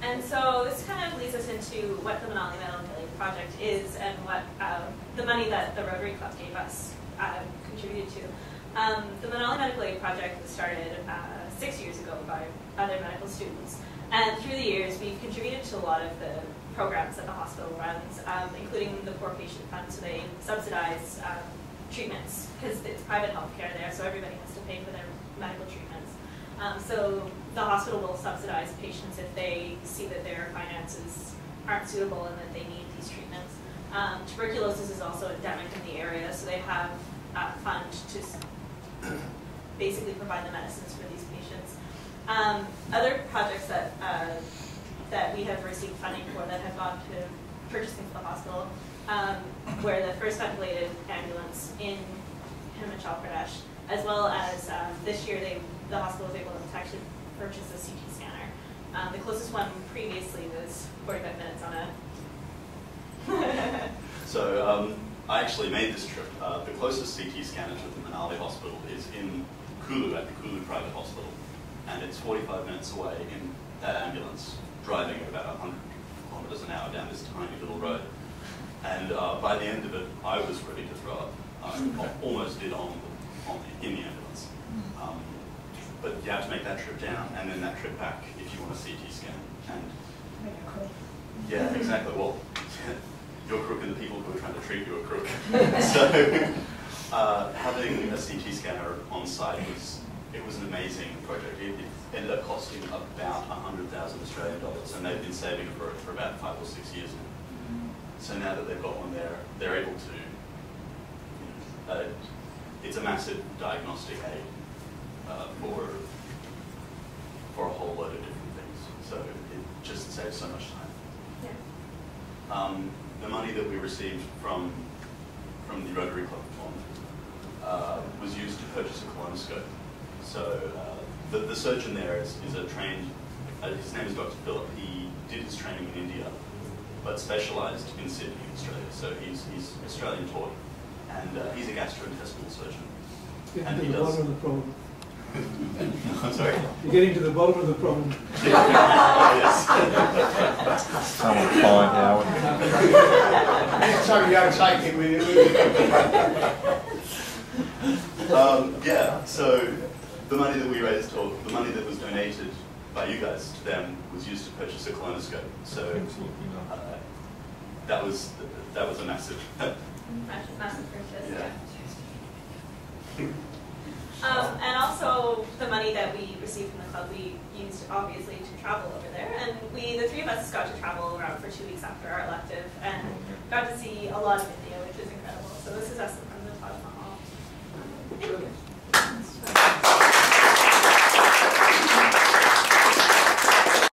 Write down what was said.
And so this kind of leads us into what the Manali Medical Aid Project is and what the money that the Rotary Club gave us contributed to. The Manali Medical Aid Project was started 6 years ago by other medical students. And through the years, we've contributed to a lot of the programs that the hospital runs, including the Poor Patient Fund, so they subsidize treatments, because it's private healthcare there, so everybody has to pay for their medical treatments. So the hospital will subsidize patients if they see that their finances aren't suitable and that they need these treatments. Tuberculosis is also endemic in the area, so they have a fund to basically provide the medicines for these patients. Other projects that that we have received funding for that have gone to purchasing for the hospital were the first ventilated ambulance in Himachal Pradesh, as well as this year the hospital was able to actually purchase a CT scanner. The closest one previously was 45 minutes on a... So I actually made this trip. The closest CT scanner to the Manali hospital is in Kulu, at the Kulu private hospital. And it's 45 minutes away in that ambulance, driving at about 100 kilometers an hour down this tiny little road. And by the end of it, I was ready to throw up. I almost did in the ambulance. But you have to make that trip down and then that trip back if you want a CT scan. And yeah, exactly. Well, you're crook and the people who are trying to treat you are crook. So having a CT scanner on site was an amazing project. It ended up costing about 100,000 Australian dollars, and they've been saving for it for about 5 or 6 years now. So now that they've got one there, they're able to, it's a massive diagnostic aid for a whole load of different things. So it just saves so much time. Yeah. The money that we received from the Rotary Club Fund was used to purchase a colonoscope. So the surgeon there is a trained, his name is Dr. Philip. He did his training in India, but specialised in Sydney, Australia. So he's Australian taught, and he's a gastrointestinal surgeon. Getting to the bottom of the problem. I'm sorry? You're getting to the bottom of the problem. Yes. Someone find Howard. Next time you don't take it with you. Yeah, so the money that we raised, or the money that was donated by you guys to them, was used to purchase a colonoscope. So that was a massive purchase. Yeah. And also the money that we received from the club we used obviously to travel over there, and the three of us got to travel around for 2 weeks after our elective and got to see a lot of